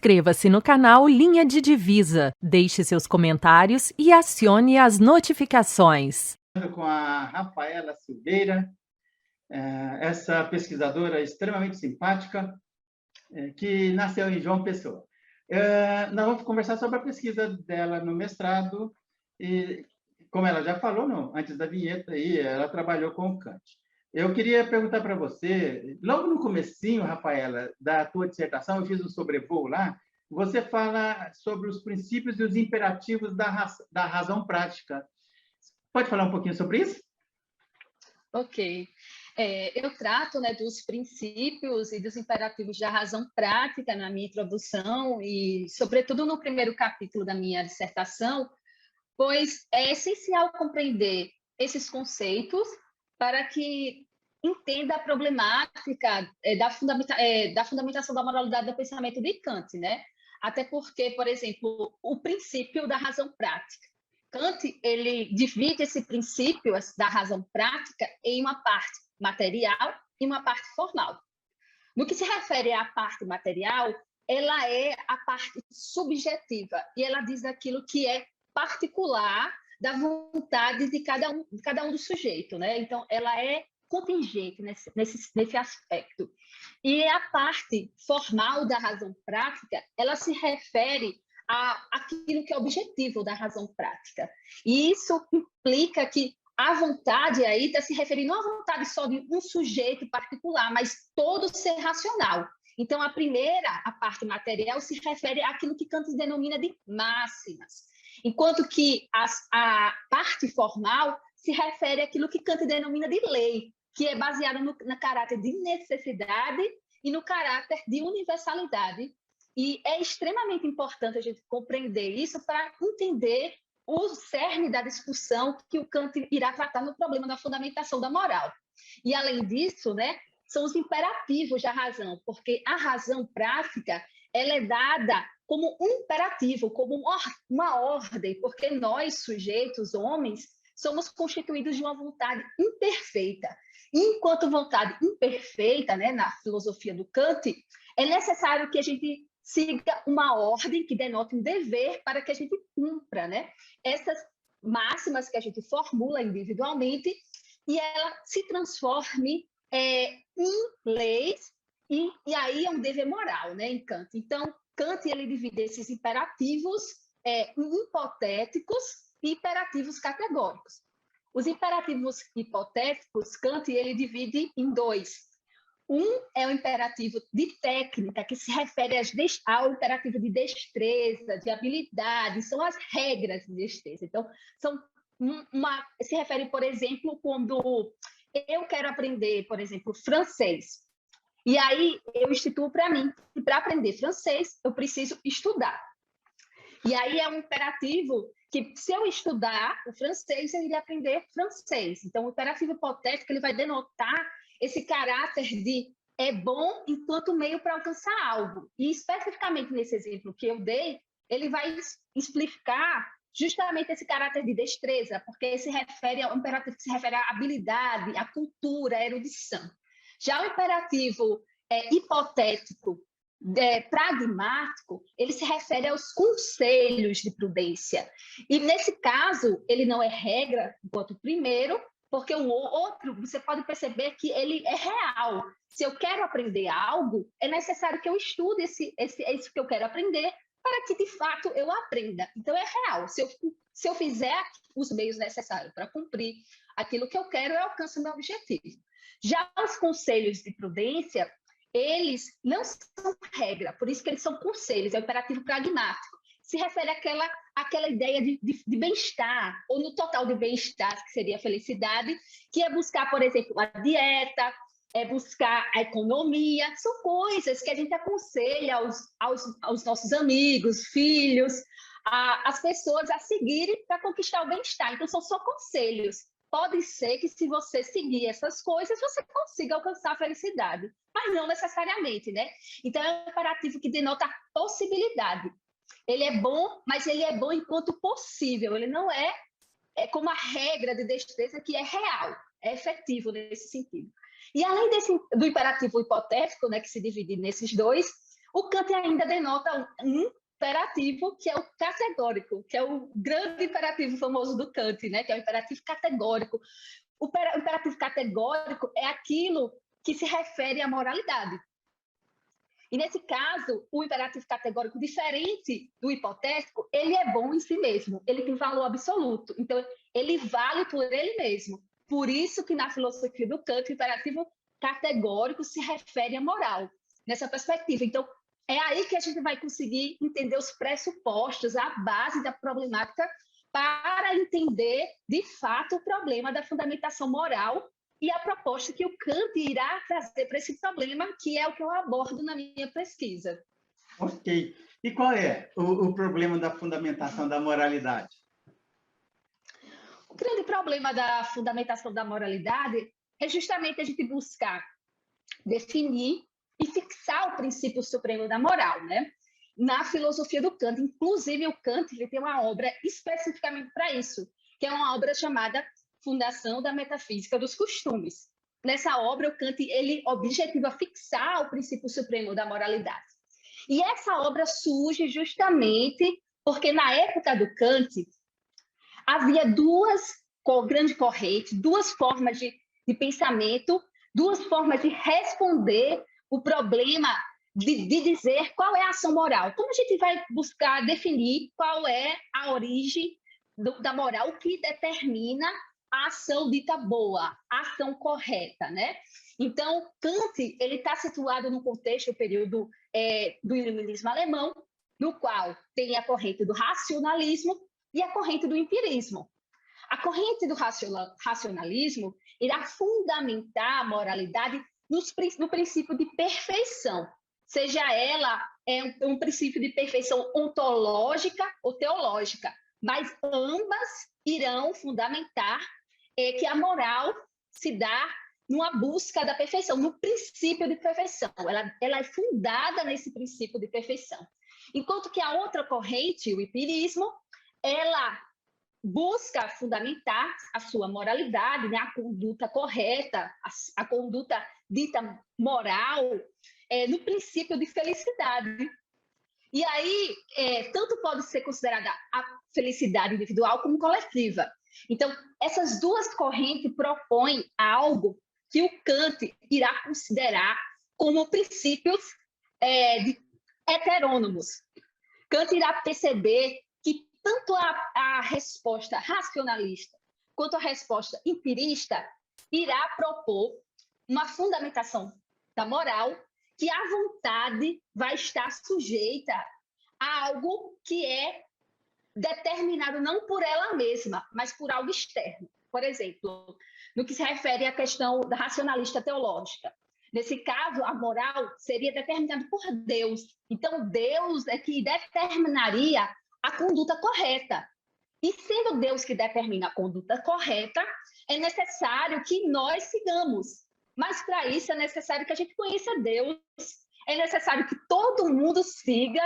Inscreva-se no canal Linha de Divisa, deixe seus comentários e acione as notificações. Com a Rafaela Silveira, essa pesquisadora extremamente simpática, que nasceu em João Pessoa. Nós vamos conversar sobre a pesquisa dela no mestrado, e, como ela já falou antes da vinheta, aí, ela trabalhou com o Kant. Eu queria perguntar para você, logo no comecinho, Rafaela, da tua dissertação, eu fiz um sobrevoo lá, você fala sobre os princípios e os imperativos da razão prática. Pode falar um pouquinho sobre isso? Ok. Eu trato, né, dos princípios e dos imperativos da razão prática na minha introdução e, sobretudo, no primeiro capítulo da minha dissertação, pois é essencial compreender esses conceitos para que entenda a problemática da fundamentação da moralidade do pensamento de Kant, né? Até porque, por exemplo, o princípio da razão prática. Kant, ele divide esse princípio da razão prática em uma parte material e uma parte formal. No que se refere à parte material, ela é a parte subjetiva e ela diz aquilo que é particular da vontade de cada um dos sujeitos, né? Então, ela é contingente nesse aspecto. E a parte formal da razão prática, ela se refere àquilo que é objetivo da razão prática. E isso implica que a vontade aí está se referindo não à vontade só de um sujeito particular, mas todo ser racional. Então, a parte material, se refere àquilo que Kant denomina de máximas, enquanto que a parte formal se refere àquilo que Kant denomina de lei, que é baseada no caráter de necessidade e no caráter de universalidade. E é extremamente importante a gente compreender isso para entender o cerne da discussão que o Kant irá tratar no problema da fundamentação da moral. E, além disso, né, são os imperativos da razão, porque a razão prática ela é dada como um imperativo, como uma ordem, porque nós, sujeitos, homens, somos constituídos de uma vontade imperfeita. E, enquanto vontade imperfeita, né, na filosofia do Kant, é necessário que a gente siga uma ordem que denota um dever para que a gente cumpra, né? Essas máximas que a gente formula individualmente e ela se transforme em leis e aí é um dever moral, né, em Kant. Então, Kant ele divide esses imperativos em hipotéticos e imperativos categóricos. Os imperativos hipotéticos, Kant ele divide em dois. Um é o imperativo de técnica, que se refere ao imperativo de destreza, de habilidade, são as regras de destreza. Então, se refere, por exemplo, quando eu quero aprender, por exemplo, francês. E aí eu instituo para mim que para aprender francês eu preciso estudar. E aí é um imperativo que, se eu estudar o francês, eu iria aprender francês. Então, o imperativo hipotético ele vai denotar esse caráter de é bom enquanto meio para alcançar algo. E, especificamente nesse exemplo que eu dei, ele vai explicar justamente esse caráter de destreza, porque se refere ao imperativo que se refere à habilidade, à cultura, à erudição. Já o imperativo hipotético, pragmático, ele se refere aos conselhos de prudência. E, nesse caso, ele não é regra enquanto primeiro, porque o outro, você pode perceber que ele é real. Se eu quero aprender algo, é necessário que eu estude isso que eu quero aprender para que, de fato, eu aprenda. Então, é real. Se eu fizer os meios necessários para cumprir aquilo que eu quero, eu alcanço o meu objetivo. Já os conselhos de prudência, eles não são regra, por isso que eles são conselhos, é o imperativo pragmático. Se refere àquela ideia de bem-estar, ou no total de bem-estar, que seria a felicidade, que é buscar, por exemplo, a dieta, é buscar a economia, são coisas que a gente aconselha aos nossos amigos, filhos, as pessoas a seguirem para conquistar o bem-estar. Então, são só conselhos. Pode ser que, se você seguir essas coisas, você consiga alcançar a felicidade, mas não necessariamente, né? Então, é um imperativo que denota a possibilidade. Ele é bom, mas ele é bom enquanto possível. Ele não é como a regra de destreza que é real, é efetivo nesse sentido. E além do imperativo hipotético, né, que se divide nesses dois, o Kant ainda denota um imperativo que é o categórico, que é o grande imperativo famoso do Kant, né? Que é o imperativo categórico. O imperativo categórico é aquilo que se refere à moralidade. E, nesse caso, o imperativo categórico, diferente do hipotético, ele é bom em si mesmo, ele tem valor absoluto. Então, ele vale por ele mesmo. Por isso que, na filosofia do Kant, o imperativo categórico se refere à moral, nessa perspectiva. Então, é aí que a gente vai conseguir entender os pressupostos, a base da problemática, para entender, de fato, o problema da fundamentação moral e a proposta que o Kant irá trazer para esse problema, que é o que eu abordo na minha pesquisa. Ok. E qual é o problema da fundamentação da moralidade? O grande problema da fundamentação da moralidade é justamente a gente buscar definir e fixar o princípio supremo da moral, né? Na filosofia do Kant, inclusive o Kant ele tem uma obra especificamente para isso, que é uma obra chamada Fundação da Metafísica dos Costumes. Nessa obra, o Kant ele objetiva fixar o princípio supremo da moralidade. E essa obra surge justamente porque, na época do Kant, havia duas grandes correntes, duas formas de pensamento, duas formas de responder o problema de dizer qual é a ação moral. Como a gente vai buscar definir qual é a origem da moral, o que determina a ação dita boa, a ação correta, né? Então, Kant ele está situado no contexto, o período do iluminismo alemão, no qual tem a corrente do racionalismo e a corrente do empirismo. A corrente do racionalismo irá fundamentar a moralidade no princípio de perfeição, seja ela um princípio de perfeição ontológica ou teológica, mas ambas irão fundamentar que a moral se dá numa busca da perfeição, no princípio de perfeição. Ela é fundada nesse princípio de perfeição. Enquanto que a outra corrente, o empirismo, ela busca fundamentar a sua moralidade, né, a conduta correta, a conduta dita moral, no princípio de felicidade. E aí, tanto pode ser considerada a felicidade individual como coletiva. Então, essas duas correntes propõem algo que o Kant irá considerar como princípios heterônomos. Kant irá perceber que tanto a resposta racionalista quanto a resposta empirista irá propor uma fundamentação da moral que a vontade vai estar sujeita a algo que é determinado não por ela mesma, mas por algo externo. Por exemplo, no que se refere à questão da racionalista teológica. Nesse caso, a moral seria determinada por Deus. Então, Deus é que determinaria a conduta correta. E sendo Deus que determina a conduta correta, é necessário que nós sigamos. Mas, para isso, é necessário que a gente conheça Deus, é necessário que todo mundo siga.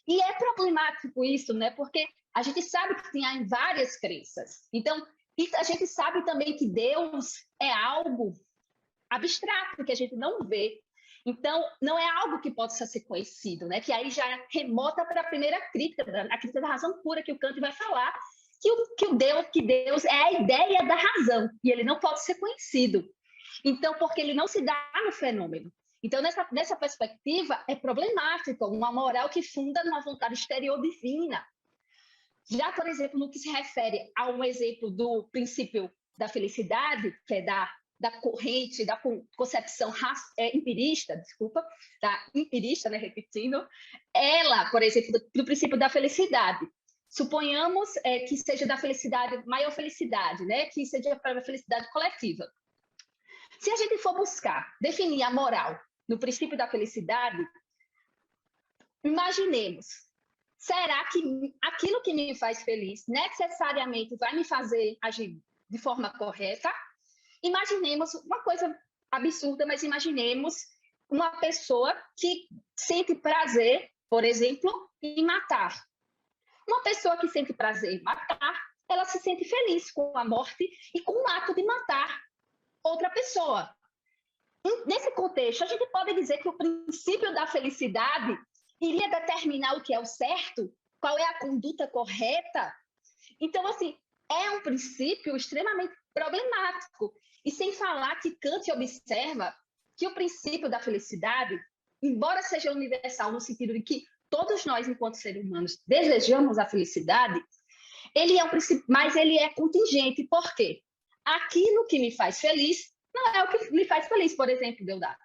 E é problemático isso, né? Porque a gente sabe que tem várias crenças. Então, e a gente sabe também que Deus é algo abstrato, que a gente não vê. Então, não é algo que possa ser conhecido, né? Que aí já remota para a primeira crítica, a crítica da razão pura, que o Kant vai falar, que Deus é a ideia da razão, e ele não pode ser conhecido. Então, porque ele não se dá no fenômeno. Então, nessa perspectiva, é problemático uma moral que funda numa vontade exterior divina. Já, por exemplo, no que se refere a um exemplo do princípio da felicidade, que é da corrente, da concepção empirista, né, repetindo, ela, por exemplo, do princípio da felicidade. Suponhamos que seja da felicidade, maior felicidade, né, que seja para a felicidade coletiva. Se a gente for buscar definir a moral no princípio da felicidade, imaginemos, será que aquilo que me faz feliz necessariamente vai me fazer agir de forma correta? Imaginemos uma coisa absurda, mas imaginemos uma pessoa que sente prazer, por exemplo, em matar. Uma pessoa que sente prazer em matar, ela se sente feliz com a morte e com o ato de matar outra pessoa. Nesse contexto, a gente pode dizer que o princípio da felicidade iria determinar o que é o certo? Qual é a conduta correta? Então, assim, é um princípio extremamente problemático. E sem falar que Kant observa que o princípio da felicidade, embora seja universal no sentido de que todos nós, enquanto seres humanos, desejamos a felicidade, ele é um princípio, mas ele é contingente. Por quê? Aquilo que me faz feliz não é o que me faz feliz, por exemplo, Deodato.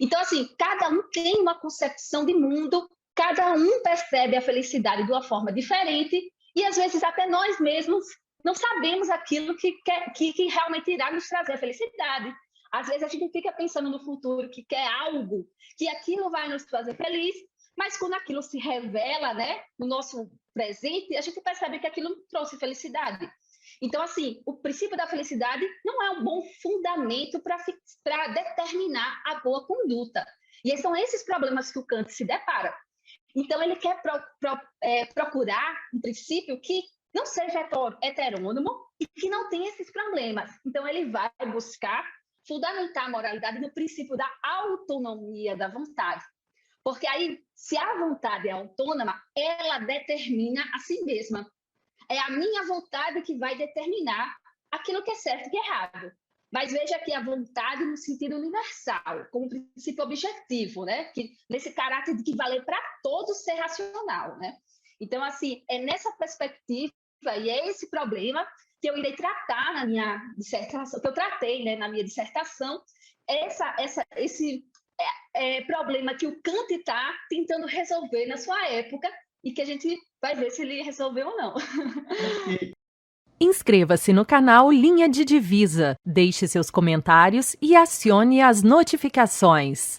Então, assim, cada um tem uma concepção de mundo, cada um percebe a felicidade de uma forma diferente, e às vezes até nós mesmos não sabemos aquilo que realmente irá nos trazer a felicidade. Às vezes a gente fica pensando no futuro que quer algo, que aquilo vai nos fazer feliz, mas quando aquilo se revela, né, no nosso presente, a gente percebe que aquilo não trouxe felicidade. Então, assim, o princípio da felicidade não é um bom fundamento para determinar a boa conduta. E são esses problemas que o Kant se depara. Então, ele quer procurar um princípio que não seja heterônomo e que não tenha esses problemas. Então, ele vai buscar fundamentar a moralidade no princípio da autonomia da vontade. Porque aí, se a vontade é autônoma, ela determina a si mesma. É a minha vontade que vai determinar aquilo que é certo e que é errado. Mas veja que a vontade no sentido universal, como princípio objetivo, né? Que, nesse caráter de que valer para todos ser racional, né? Então, assim, é nessa perspectiva e é esse problema que eu irei tratar na minha dissertação, que eu tratei, né, na minha dissertação, esse problema que o Kant está tentando resolver na sua época e que a gente vai ver se ele resolveu ou não. Inscreva-se no canal Linha de Divisa, deixe seus comentários e acione as notificações.